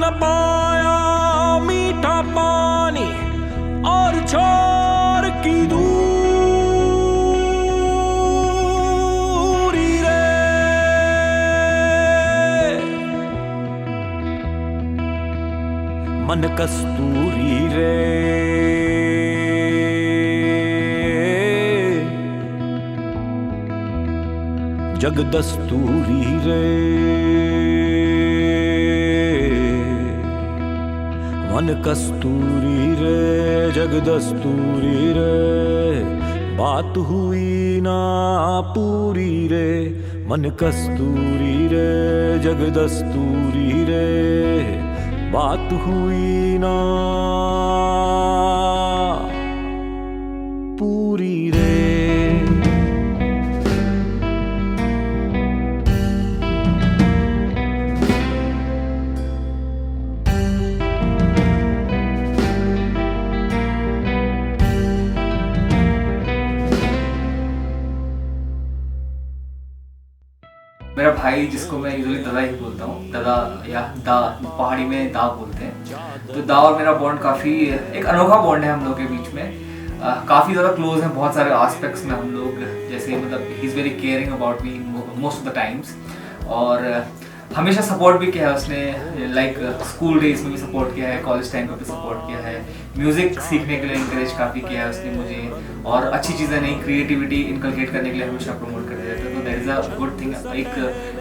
न पाया मीठा पानी और छोर की दूरी रे। मन कस्तूरी रे, जग दस्तूरी रे। मन कस्तूरी रे, जग दस्तूरी रे, बात हुई ना पूरी रे। मन कस्तूरी रे, जग दस्तूरी रे, बात हुई ना पूरी रे। मेरा भाई, जिसको मैं यूजुअली दादा ही बोलता हूँ, दादा या दा, पहाड़ी में दा बोलते हैं, तो दा और मेरा बॉन्ड काफ़ी एक अनोखा बॉन्ड है हम लोग के बीच में। काफ़ी ज़्यादा क्लोज हैं बहुत सारे एस्पेक्ट्स में हम लोग। जैसे मतलब he is very caring about me most of the times, और हमेशा सपोर्ट भी किया है उसने। लाइक स्कूल डेज में भी सपोर्ट किया है, कॉलेज टाइम में भी सपोर्ट किया है, म्यूज़िक सीखने के लिए इंकरेज काफ़ी किया है उसने मुझे, और अच्छी चीज़ें नई क्रिएटिविटी इनकलकेट करने के लिए हमेशा प्रमोट करते रहते हैं। तो that is a good thing. एक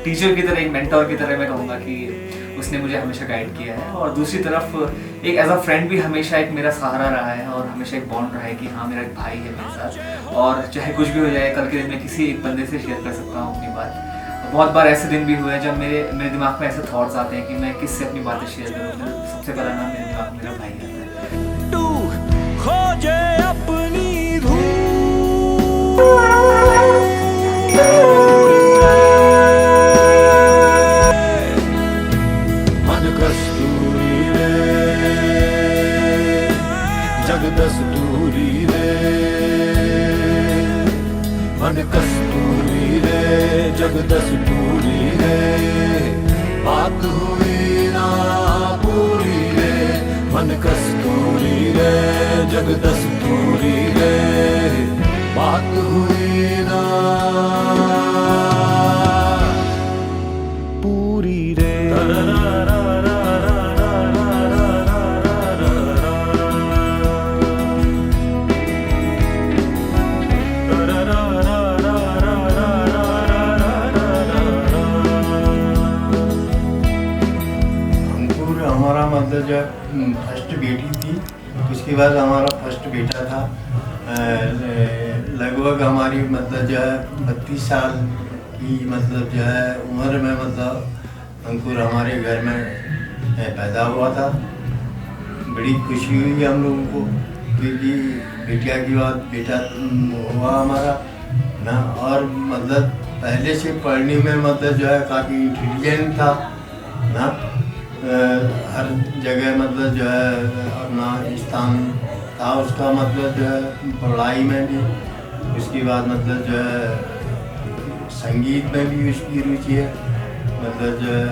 टीचर की तरह, एक मेंटर की तरह मैं कहूँगा कि उसने मुझे हमेशा गाइड किया है। और दूसरी तरफ एक एज अ फ्रेंड भी हमेशा एक मेरा सहारा रहा है, और हमेशा एक बॉन्ड रहा है कि हाँ मेरा एक भाई है मेरे साथ, और चाहे कुछ भी हो जाए कल के दिन मैं किसी एक बंदे से शेयर कर सकता हूँ अपनी बात। बहुत बार ऐसे दिन भी हुए हैं जब मेरे दिमाग में ऐसे थॉट्स आते हैं कि मैं किससे अपनी बातें शेयर करूँ। सबसे पहला नाम मेरे दिमाग में मेरा भाई आता है। तू खोजे अपनी धूप, मन कस्तूरी रे, जग दस्तूरी रे। मन कस्तूरी रे, जग दस्तूरी रे, बात हुई ना पूरी रे। मन कस्तूरी रे, जग दस्तूरी रे, बात हुई ना पूरी रे। हमारा मतलब जब फर्स्ट बेटी थी, उसके बाद हमारा फर्स्ट बेटा था। लगभग हमारी मतलब जो है 32 साल की मतलब जो है उम्र में मतलब अंकुर हमारे घर में पैदा हुआ था। बड़ी खुशी हुई हम लोगों को, क्योंकि बेटिया की बात बेटा हुआ हमारा ना। और मतलब पहले से पढ़ने में मतलब जो है काफ़ी इंटेलिजेंट था ना। हर जगह मतलब जो है अपना स्थान था उसका, मतलब जो है पढ़ाई में भी। उसके बाद मतलब जो है संगीत में भी उसकी रुचि है। मतलब जो है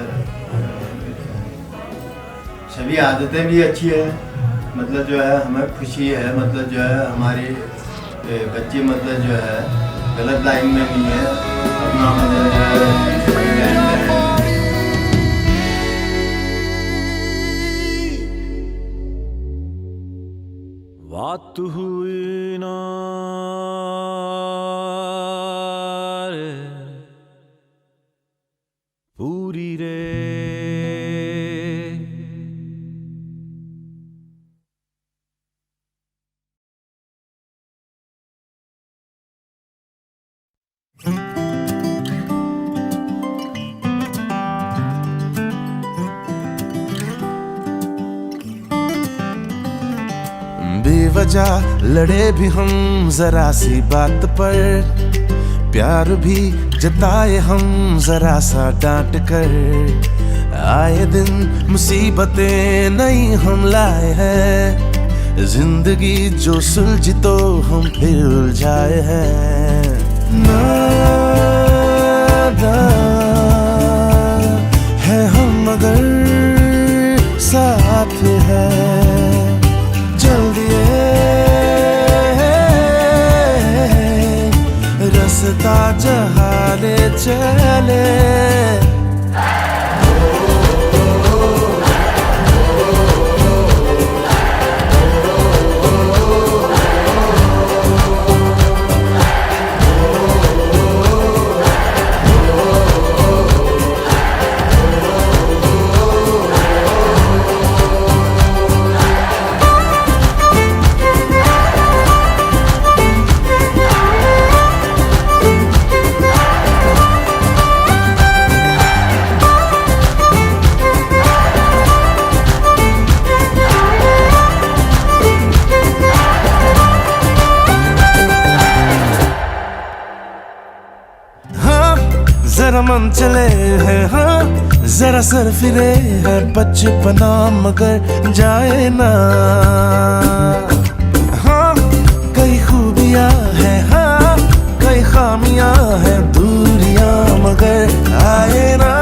सभी आदतें भी अच्छी है। मतलब जो है हमें खुशी है, मतलब जो है हमारे बच्चे मतलब जो है गलत लाइन में नहीं है, अपना मतलब जो है सही लाइन में है। बात हुई ना रे पूरी रे। बेवजह लड़े भी हम जरा सी बात पर, प्यार भी जताए हम जरा सा डांट कर। आए दिन मुसीबतें नई हम लाए हैं, जिंदगी जो सुलझी तो हम फिर उलझाए हैं। नादान है हम मगर हाले चले। जरा मन चले हैं हाँ, जरा सर फिरे है बचपना मगर जाए ना। हाँ कई खूबियाँ हैं हाँ, कई खामियाँ हैं, दूरियाँ मगर आए ना।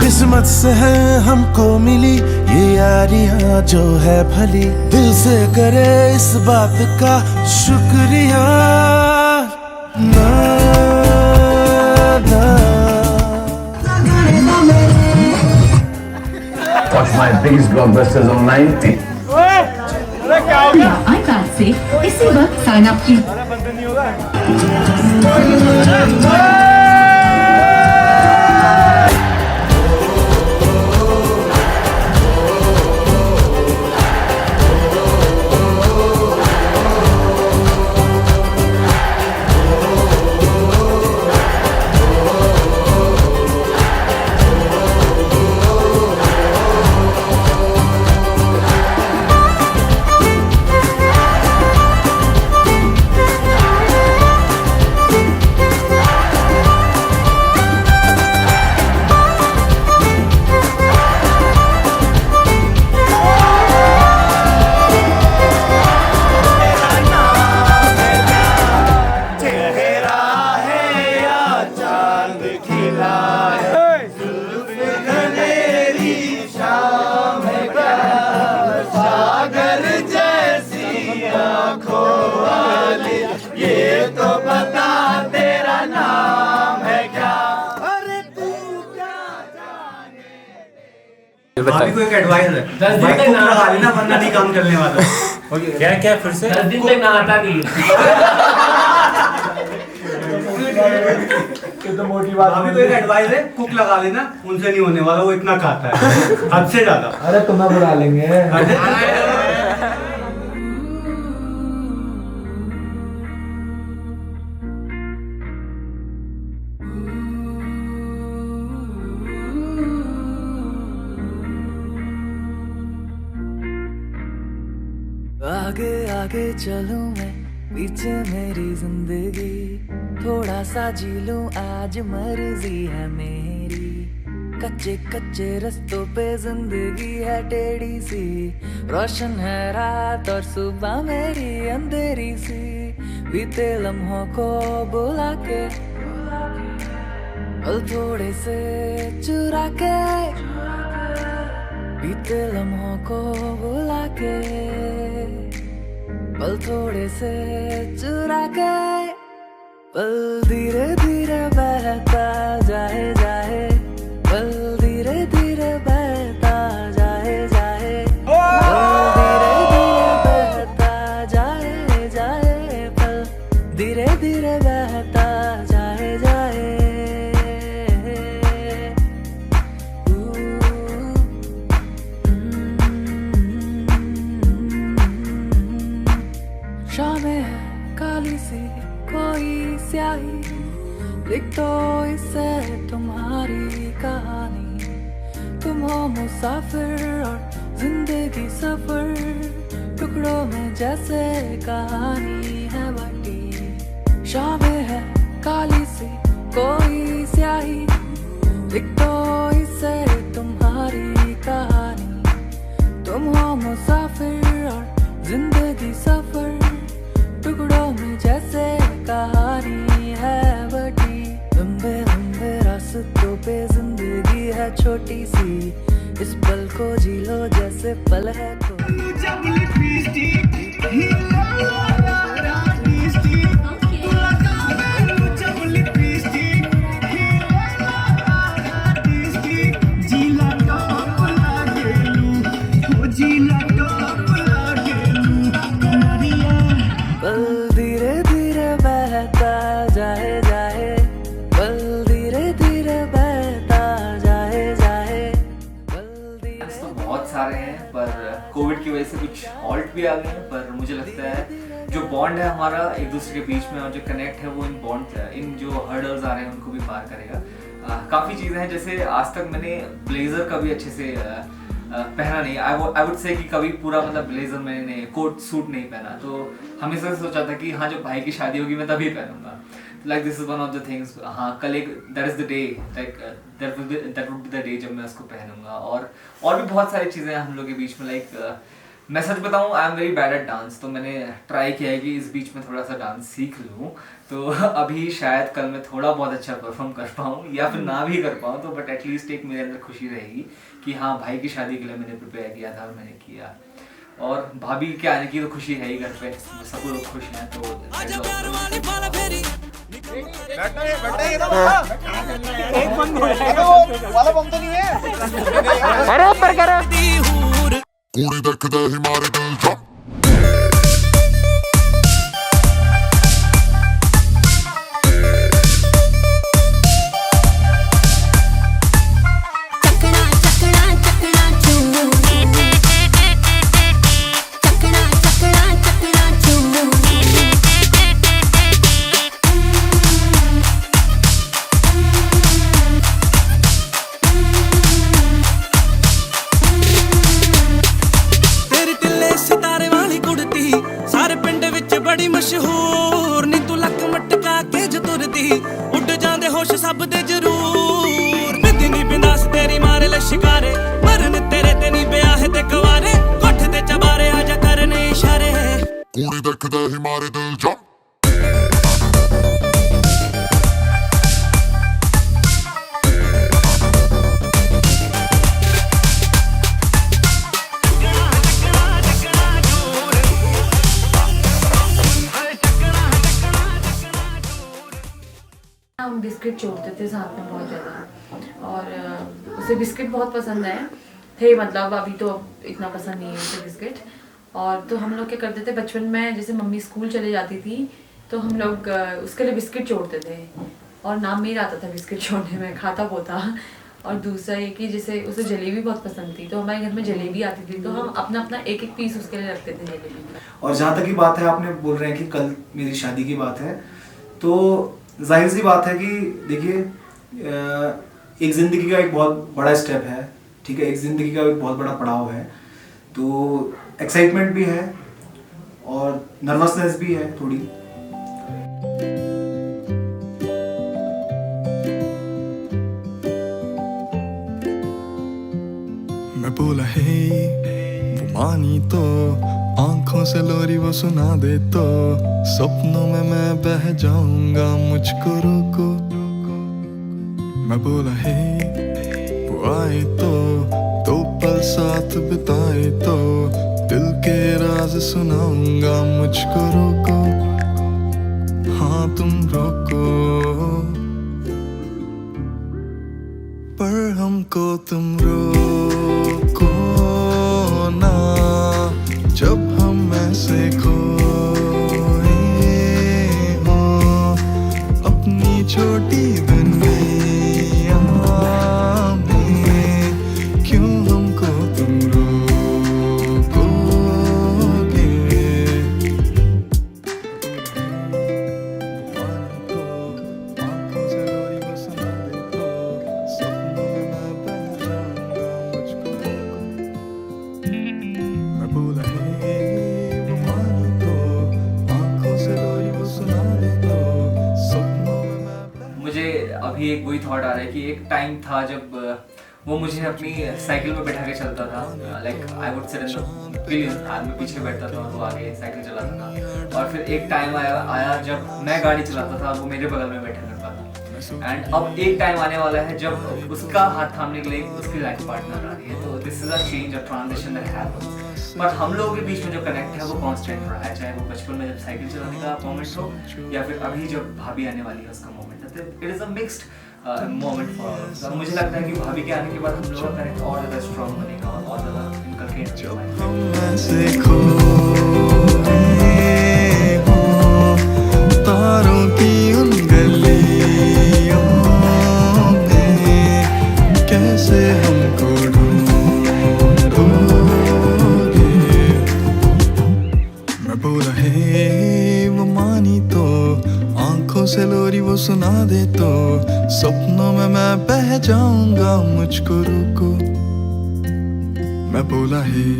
किस्मत से है हमको मिली ये यारियाँ जो है भली, दिल से करे इस बात का शुक्रिया ना। Watch my biggest blockbusters online. iPad से इसी वक्त साइन अप की। अभी को एक एडवाइस है, 10 दिन तक लगा लेना वरना नहीं काम चलने वाला। क्या क्या फिर से 10 दिन तक नहाता नहीं। तो मोटी बात। अभी को एक एडवाइस है, कुक लगा लेना, उनसे नहीं होने वाला, वो इतना खाता है हद से ज्यादा। अरे तुम्हें बुला लेंगे। आगे आगे चलूं मैं, पीछे मेरी जिंदगी, थोड़ा सा जी लूं आज मर्जी है मेरी। कच्चे कच्चे रस्तों पे जिंदगी है टेढ़ी सी, रोशन है रात और सुबह मेरी अंधेरी सी। बीते लम्हों को बुला के पल थोड़े से चुरा के, बीते लम्हों को बुला के पल थोड़े से चुरा के, पल धीरे धीरे बहता जाए जाए, पल धीरे धीरे बहता जाए जाए, पल धीरे धीरे बहता जाए जाए, पल धीरे धीरे बहता जाए जाए। शामें है काली सी कोई स्याही, लिख दो इससे तुम्हारी कहानी। तुम हो मुसाफिर और जिंदगी सफर, टुकड़ों में जैसे कहानी है बटी। शामें है काली सी कोई स्याही, लिख दो इससे तुम्हारी कहानी। तुम हो मुसाफिर और जिंदगी सफर, टुकड़ों में जैसे कहानी है बटी। लंबे लंबे रास्तों पे जिंदगी है छोटी सी, इस पल को जी लो जैसे पल है कोई। कनेक्ट भी आ गए हैं, पर मुझे लगता है जो बॉन्ड है हमारा एक दूसरे के बीच में और जो कनेक्ट है वो इन जो हर्डल्स आ रहे हैं उनको भी पार करेगा। काफ़ी चीज़ें हैं, जैसे आज तक मैंने ब्लेजर कभी अच्छे से पहना नहीं। आई वुड से कि कभी पूरा मतलब ब्लेजर मैंने कोट सूट नहीं पहना, तो हमेशा सोचा था कि हाँ जब भाई की शादी होगी मैं तभी पहनूंगा। Like this is one of the things. हाँ कल एक that is the day, like that would be the day जब मैं उसको पहनूंगा। और भी बहुत सारी चीज़ें हम लोग के बीच में। लाइक मैं सच बताऊँ, I am very bad at dance, तो मैंने ट्राई किया है कि इस बीच में थोड़ा सा डांस सीख लूँ, तो अभी शायद कल मैं थोड़ा बहुत अच्छा परफॉर्म कर पाऊँ या फिर ना भी कर पाऊँ, तो बट एटलीस्ट एक मेरे अंदर खुशी रहेगी कि हाँ भाई की शादी के लिए मैंने प्रिपेयर किया था और मैंने किया। और भाभी के आने की तो खुशी है ही, घर पे सब लोग खुश हैं, तो मशहूर नी तू लक मटका के ज तुरदी उड जांदे होश सब दे जरूर बिंदी नी बिंदास तेरी मारे ले शिकारे मरन तेरे ते नी ब्याह ते कवारे कोठ ते चबारे आजा करने इशारे कुड़ी दखदा ही मारे दिल जा। हम बिस्किट छोड़ते थे साथ में बहुत ज़्यादा, और उसे बिस्किट बहुत पसंद है थे, मतलब अभी तो इतना पसंद नहीं है उसे बिस्किट। और तो हम लोग क्या करते थे बचपन में, जैसे मम्मी स्कूल चले जाती थी तो हम लोग उसके लिए बिस्किट छोड़ते थे, और नाम मेरा आता था बिस्किट छोड़ने में, खाता वो था। और दूसरा ये कि जैसे उसे जलेबी बहुत पसंद थी, तो हमारे घर में जलेबी आती थी, तो हम अपना अपना एक एक पीस उसके लिए रखते थे जलेबी। और जहाँ तक की बात है, आपने बोल रहे हैं कि कल मेरी शादी की बात है, तो जाहिर सी बात है कि देखिए एक ज़िंदगी का एक बहुत बड़ा स्टेप है, ठीक है, एक ज़िंदगी का एक बहुत बड़ा पड़ाव है, तो एक्साइटमेंट भी है और नर्वसनेस भी है थोड़ी। मैं बोला हे वो मानी तो आंखों से लोरी वो सुना दे, तो सपनों में मैं बह जाऊंगा मुझको रोको। मैं बोला हे वो आए तो पल साथ बिताए, तो दिल के राज सुनाऊंगा मुझको रोको। हाँ तुम रोको, पर हमको तुम रोको ना, जब हम ऐसे खोए हो अपनी छोटी दुनिया में, क्यों हमको तुम रोकोगे। आंखों से लोरी वो सुना दे, तो सपनों में मैं बह जाऊंगा मुझको रोको। मैं बोला मुझे अभी एक वही थॉट आ रहा है कि एक टाइम था जब वो मुझे अपनी साइकिल में बैठा के चलता था, like I would sit in the wheel, मैं पीछे बैठता था और वो आगे साइकिल चलाता था। और फिर एक टाइम आया जब मैं गाड़ी चलाता था, वो मेरे बगल में बैठा करता था। एंड अब एक टाइम आने वाला है जब उसका हाथ थामने के लिए उसकी लाइफ पार्टनर आ रही है, तो this is a change, a transition that happens. But हम लोगों के बीच में जो कनेक्ट है वो कांस्टेंट रहा है, चाहे वो बचपन में जब साइकिल चलाने का मोमेंट हो या फिर अभी जब भाभी आने वाली है उसका moment. It is a mixed moment for all of us. मुझे लगता है कि भाभी के आने के बाद हम लोगों का कनेक्ट और ज़्यादा स्ट्रॉन्ग बनेगा और ज़्यादा इनकलकेट होगा। तारों की उन गलियों में कैसे हमको ढूंढोगे। से लोरी वो सुना दे तो सपनों में मैं बह जाऊंगा, मुझको रोको। मैं बोला hey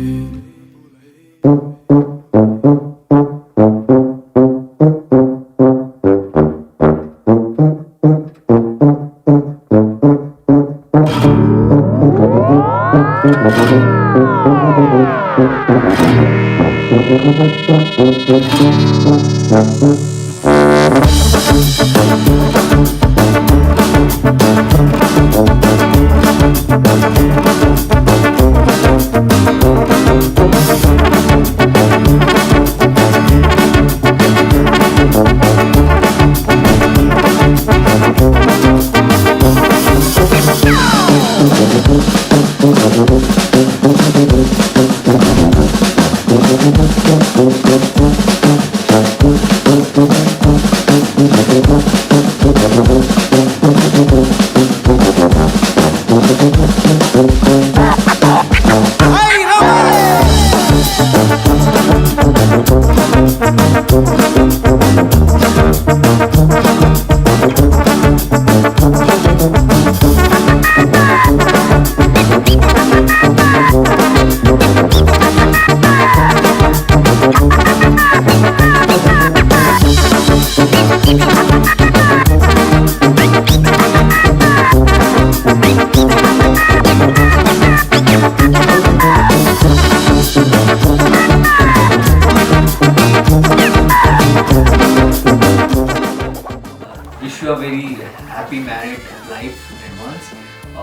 very happy married life advance.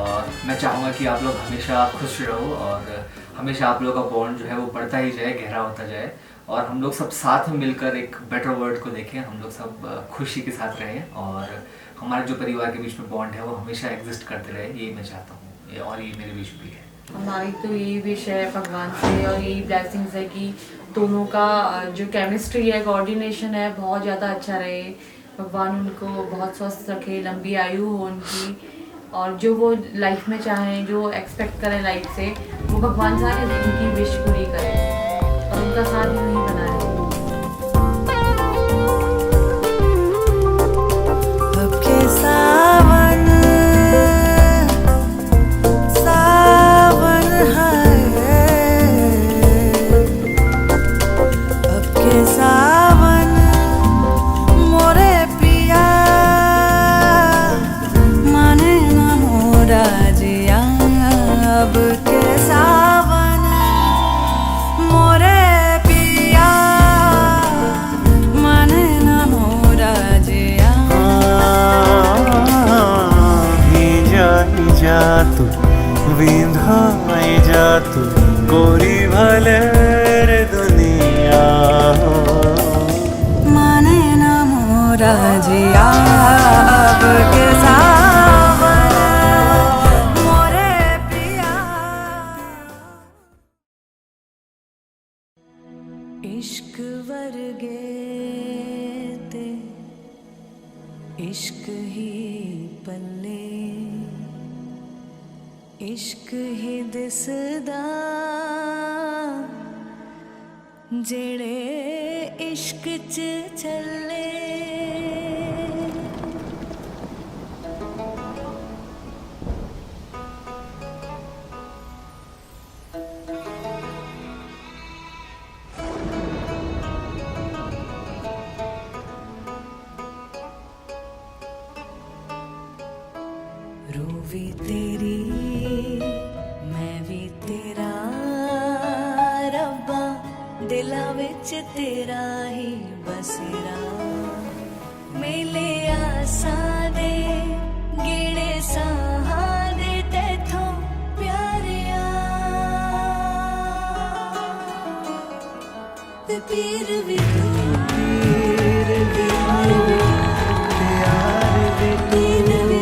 और मैं चाहूँगा कि आप लोग हमेशा खुश रहो और हमेशा आप लोगों का बॉन्ड जो है वो बढ़ता ही जाए, गहरा होता जाए, और हम लोग सब साथ में मिलकर एक बेटर वर्ल्ड को देखें, हम लोग सब खुशी के साथ रहें और हमारे जो परिवार के बीच में बॉन्ड है वो हमेशा एग्जिस्ट करते रहे, ये मैं चाहता हूँ और ये मेरी विश भी है। हमारी तो यही विश है भगवान से और यही ब्लेसिंग्स है कि दोनों का जो केमिस्ट्री है, कोऑर्डिनेशन है, बहुत ज़्यादा अच्छा रहे। भगवान उनको बहुत स्वस्थ रखे, लंबी आयु हो उनकी, और जो वो लाइफ में चाहें, जो एक्सपेक्ट करें लाइफ से, वो भगवान सारे उनकी विश पूरी करें और उनका साथ यूँ ही बनाए। तू विंधाई जा तू गोरी भले रे दुनिया माने ना मोरा जिया अब के सावन मोरे पिया। इश्क वर्गे ते इश्क ही पल्ले, इश्क ही दिसदा जेड़े इश्क च चले। रूवी तेरी मैं भी तेरा रब्बा, दिला विच तेरा ही बसेरा। मेले आसा दे गेड़े साहा दे तेथों प्यारिया, ते पीर भी तू पीर भी प्यार भी तीन भी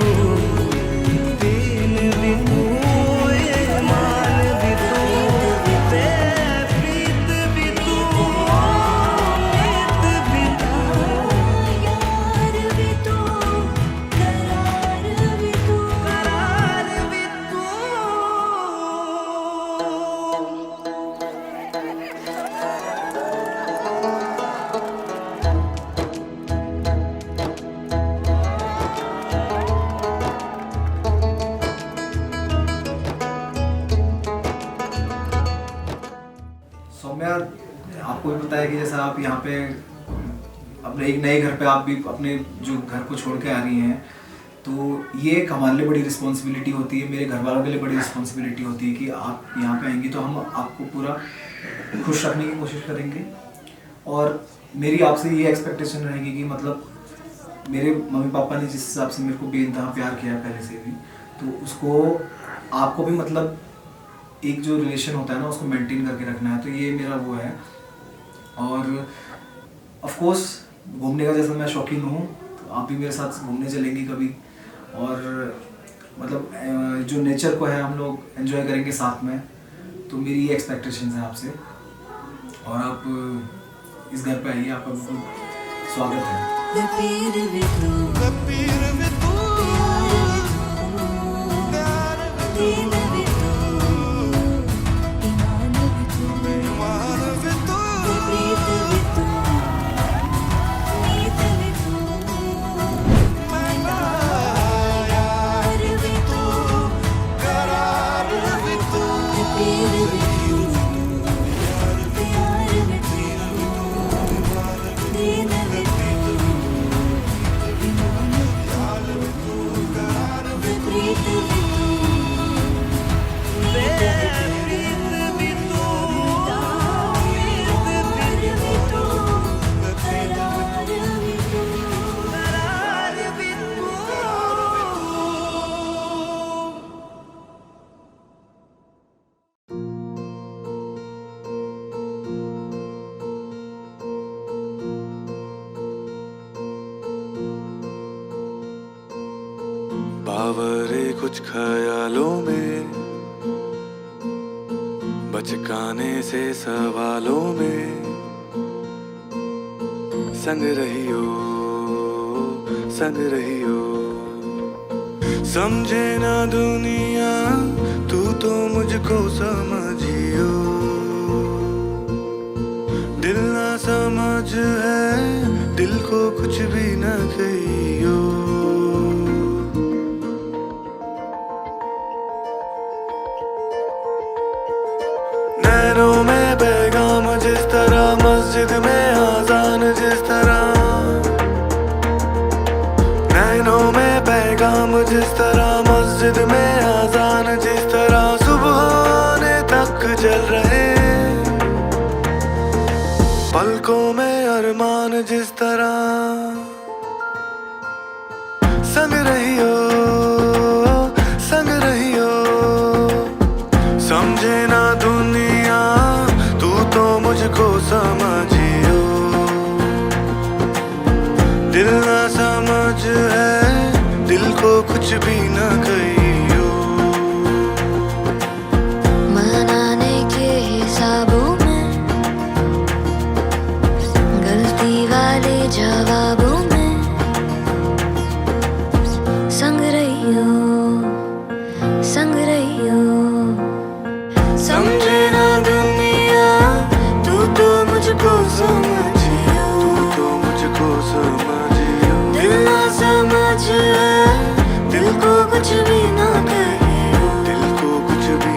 आपको भी पता है कि जैसा आप यहाँ पे अपने एक नए घर पे आप भी अपने जो घर को छोड़ के आ रही हैं, तो ये एक हमारे लिए बड़ी रिस्पॉन्सिबिलिटी होती है, मेरे घर वालों के लिए बड़ी रिस्पॉन्सिबिलिटी होती है कि आप यहाँ पे आएंगी तो हम आपको पूरा खुश रखने की कोशिश करेंगे। और मेरी आपसे ये एक्सपेक्टेशन रहेगी कि मतलब मेरे मम्मी पापा ने जिस हिसाब से मेरे को बेइंतहा प्यार किया पहले से भी, तो उसको आपको भी मतलब एक जो रिलेशन होता है ना उसको मेंटेन करके रखना है। तो ये मेरा वो है। और ऑफ कोर्स घूमने का जैसा मैं शौकीन हूँ, तो आप भी मेरे साथ घूमने चलेंगी कभी, और मतलब जो नेचर को है हम लोग एंजॉय करेंगे साथ में। तो मेरी ये एक्सपेक्टेशंस है आपसे, और आप इस घर पे आइए, आपका बिल्कुल स्वागत है। बावरे कुछ ख्यालों में, बचकाने से सवालों में, संग रहियो समझे ना दुनिया, तू तो मुझको समझियो, दिल ना समझ है, दिल को कुछ भी ना कहियो। नैनों में पैगाम जिस तरह, मस्जिद में आजान जिस तरह, नैनों में पैगाम जिस तरह, मस्जिद में आजान जिस तरह, सुबह होने तक जल रहे, पलकों में अरमान जिस तरह, संग रहियो समझे ना दुनिया, तू तो मुझको समझियो, दिल ना समझ है, दिल को कुछ भी ना कहियो। मनाने के हिसाबों में, गलती वाले जवाबों में, संग रहियो समझे ना दुनिया, तू तो मुझको समझियो, दिल ना समझ है, दिल को कुछ भी ना कहियो, दिल ना समझ है,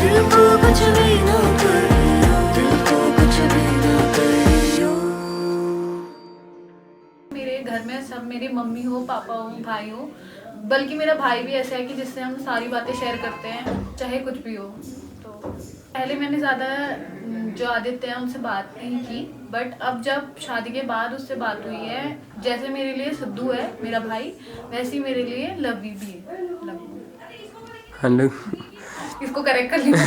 दिल को कुछ भी ना मेरे घर में सब मेरी मम्मी हो, पापा हो, भाई हो, बल्कि मेरा भाई भी ऐसा है कि जिससे हम सारी बातें शेयर करते हैं, चाहे कुछ भी हो। तो पहले मैंने ज़्यादा जो आदित्य है उनसे बात नहीं की, बट अब जब शादी के बाद उससे बात हुई है, जैसे मेरे लिए सिद्धू है मेरा भाई, वैसे ही मेरे लिए लवी भी है। लवी इसको करेक्ट कर लेना।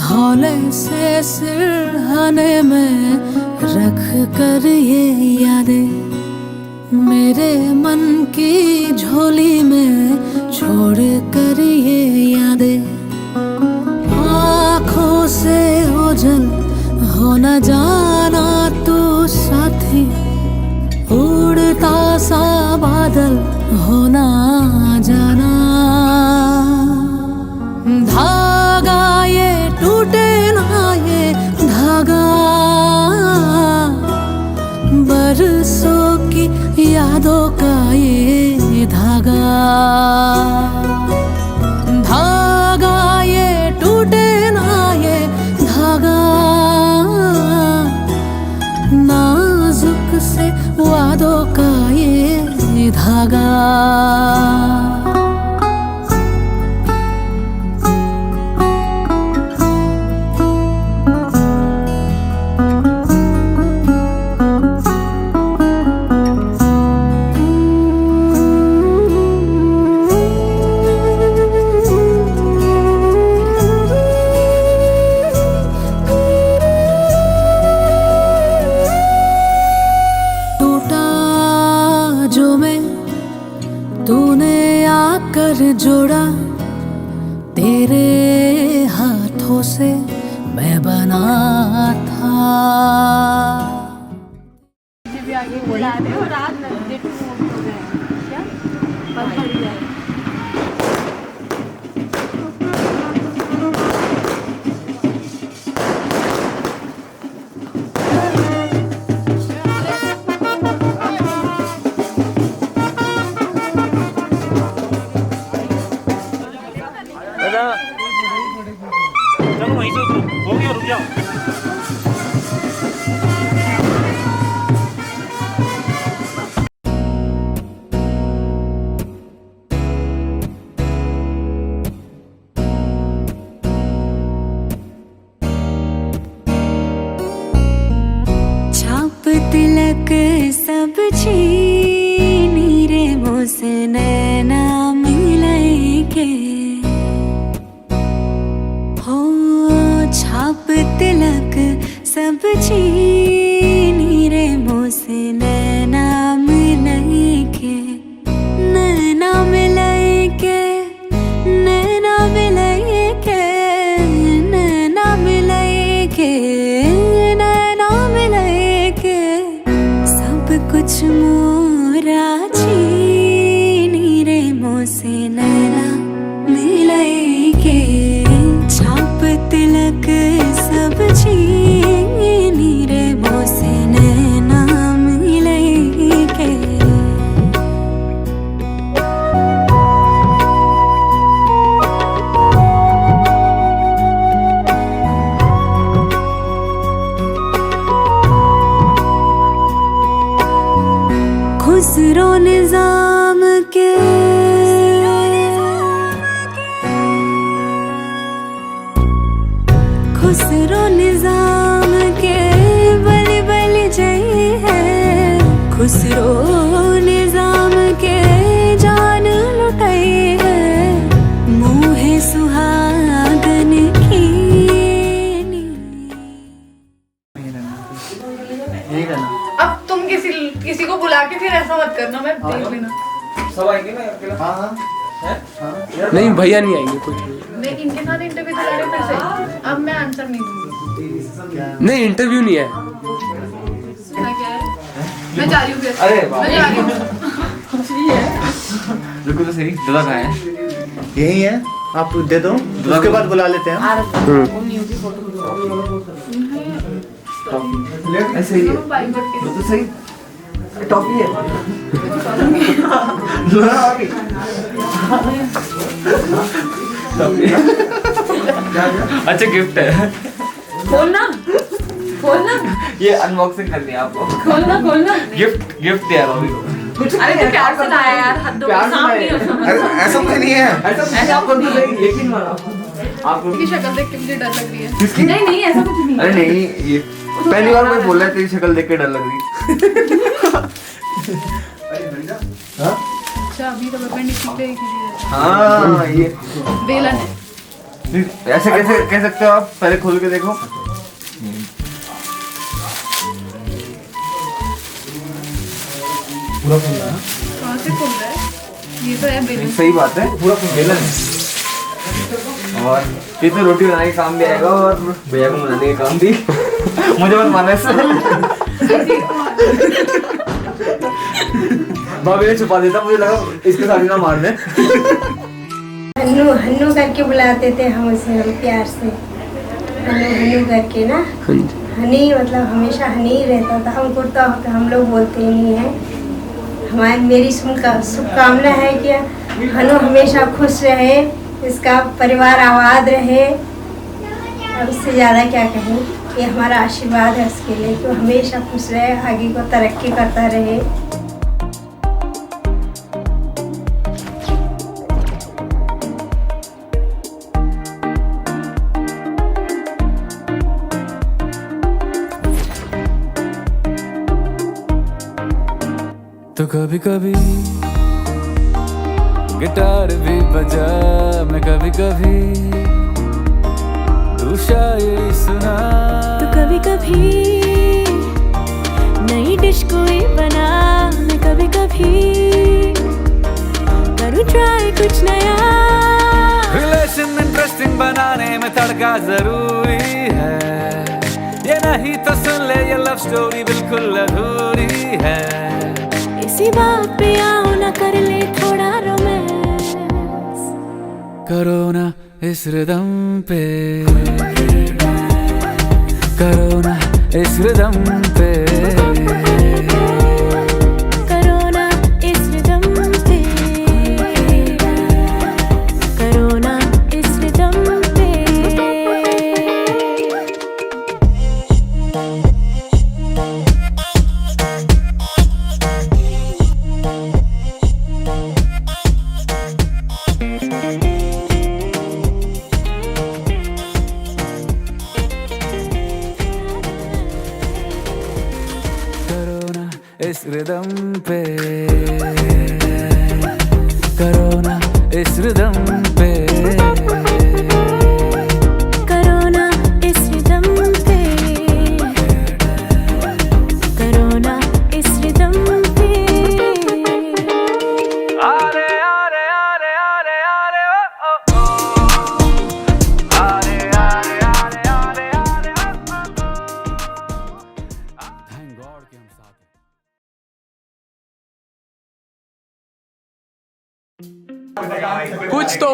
हौले से सिरहाने में रख कर ये यादें मेरे मन की झोली में छोड़ कर ये यादें, आँखों से ओझल हो न जाना तू साथी, उड़ता सा बादल हो ना जाना, धागा ये टूटे ना ये धागा, बरसों की यादों का ये धागा, धागा ये टूटे ना ये धागा, नाजुक से वादों का ये धागा। जोड़ा तेरे हाथों से मैं बना था। भी आगे बुला रहे हो, रात में क्या बस पड़ जाए। चलो वहीं से उतरो, हो गया, रुक जाओ। छाप तिलक सब छीनी रे मुझसे नैना मिलाए के, छाप तिलक सब छीनी रे मुझसे नैना मिलाए के, नैना मिलाए के, नैना मिलाए के, नैना मिलाए के, नैना मिलाए के, सब कुछ मोरा छीनी रे मुझसे नैना मिलाए के, छाप तिलक सब छीनी रे मुझसे नैना मिलाए के। खुसरो निजाम के खुसरो निजाम के बलि बलि जय है, खुसरो निजाम के जान लुटाई है, मुँह सुहागन की। अब तुम किसी को बुला के फिर ऐसा मत करना, मैं देख लेना। सब आएंगे ना अकेला? हाँ। नहीं भैया नहीं आएंगे, कुछ नहीं। मैं इनके साथ इंटरव्यू दिला रहे फिर से, अब मैं आंसर नहीं दूंगी। नहीं इंटरव्यू नहीं है। क्या है? मैं जा रही हूँ। अरे मैं जा रही हूँ। रुको तो सही, दादा कहाँ है? यही है, आप दे दो, उसके बाद बुला लेते हैं। ऐसे ही है तो सही। टॉफी है। अच्छा गिफ्ट है। खोलना खोलना, ये अनबॉक्सिंग करनी है आपको। खोलना खोलना। गिफ्ट गिफ्ट दिया भाभी को। अरे तो प्यार से लाया यार, हद हो गई, सांप नहीं हो समझ। ऐसा कुछ नहीं है। ऐसा आपको तो यकीन मानो आपको। इसकी शक्ल देख के मुझे डर लग रही है। नहीं नहीं ऐसा कुछ नहीं। अरे नहीं, ये पहली बार कोई बोल रहा है तेरी शक्ल देख के डर लग रही। अच्छा अभी तो परपेंडिकुलर है किसी। हाँ ये बेलन है। ऐसे कैसे कह सकते हो आप? पहले खोल के देखो। पूरा फूल रहा है। कहाँ से खुल रहा है? ये तो है बेलन। सही बात है, पूरा बेलन है। और ये तो रोटी बनाने का काम भी आएगा और भैया को मनाने का काम भी। मुझे मत मारना इससे। भाभी ने छुपा देता, मुझे लगा इसके साथ ही ना मारने। हन्नू हन्नू करके बुलाते थे हम उसे, हम प्यार से हन्नू हन्नू करके ना। हनी मतलब हमेशा हनी ही रहता था। हमको तो हम लोग बोलते ही नहीं है। हमारी मेरी शुभकामना है कि हनु हमेशा खुश रहे, इसका परिवार आबाद रहे। और उससे ज़्यादा क्या कहें, ये हमारा आशीर्वाद है उसके लिए कि वो हमेशा खुश रहे, आगे को तरक्की करता रहे। तो कभी कभी गिटार भी बजा, मैं कभी कभी तू शायरी सुना। तो कभी कभी नई डिश कोई बना, मैं कभी कभी करूँ ट्राई कुछ नया। रिलेशन इंटरेस्टिंग बनाने में तड़का जरूरी है, ये नहीं तो सुन ले ये लव स्टोरी बिल्कुल अधूरी है। इसी बात पे आओ ना कर ले थोड़ा रोमांस, करो ना इस रिदम पे, करो ना इस रिदम पे, करो ना इस रिदम पे, करो ना इस रिदम पे। इस रिदम पे, करो ना इस रिदम पे, करो ना इस रिदम पे, करो ना इस रिदम पे। आरे आरे आरे आरे आरे ओ ओ, आरे आरे आरे आरे आरे ओ ओ। थैंक गॉड कि हम साथ हैं। कुछ तो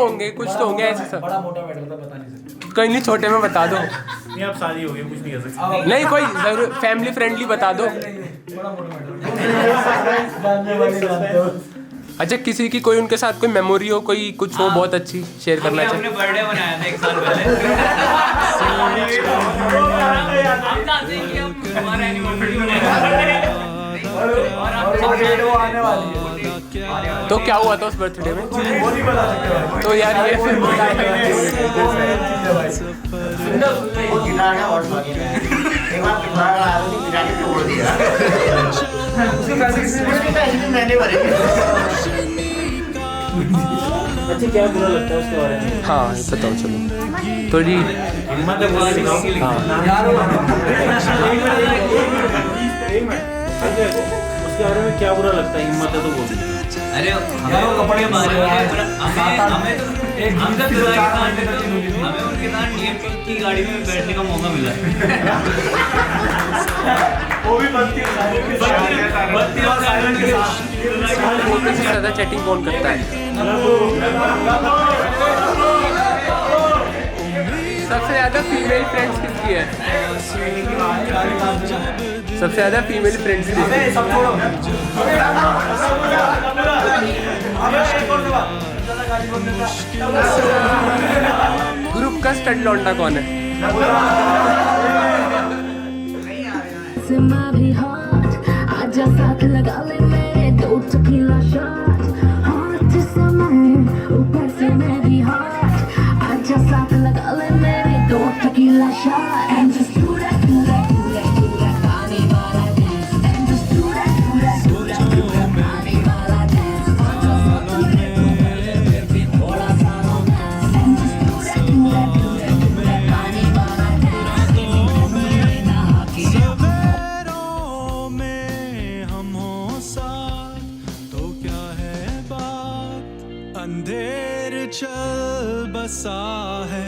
होंगे ऐसे सब। बड़ा मोटा बैठा था, पता नहीं सकता। कहीं नहीं, छोटे में बता दो। नहीं अब शादी हो गई, कुछ नहीं कर सकते। नहीं कोई जरूर फैमिली फ्रेंडली बता दो। बड़ा मोटा बैठा। अच्छा किसी की कोई उनके साथ कोई मेमोरी हो, कोई कुछ हो बहुत अच्छी शेयर करना चाहिए। हमने बर्थडे मनाया था 1 साल पहले। हम चाहते हैं कि हम हमारा एनिवर्सरी मनाएं। और आप आने वाली है। तो क्या हुआ था उस बर्थडे में? तो यार ये फिर अच्छा क्या बुरा लगता है उसके बारे में? हाँ बताओ चलो। तो जी हिम्मत है उसके बारे में क्या बुरा लगता है? हिम्मत है तो बोल। अरे हमें कपड़े मारे हमें तो हम सब हमें उनके साथ टीएम की गाड़ी में बैठने का मौका मिला। वो भी बत्ती और साइलेंट के साथ। सबसे ज़्यादा चैटिंग कौन करता है? सबसे ज़्यादा फीमेल फ्रेंड्स किसकी है? सबसे ज्यादा फीमेल फ्रेंड्स सब छोड़ो ग्रुप का स्टड लौंडा कौन है? आजा साथ लगा ले मेरे 2 टकीला शॉट हॉट समर ऊपर से मैं भी हॉट आजा साथ लगा ले मेरे 2 tequila shot and just do that do that do that do that पानी वाला dance and just do that do that do that do that पानी वाला डांस आजा साथ लगा ले मेरे थोड़ा सा romance and just do that do that do that do that पानी वाला डांस मेरे नहा के अंधेर चल बसा है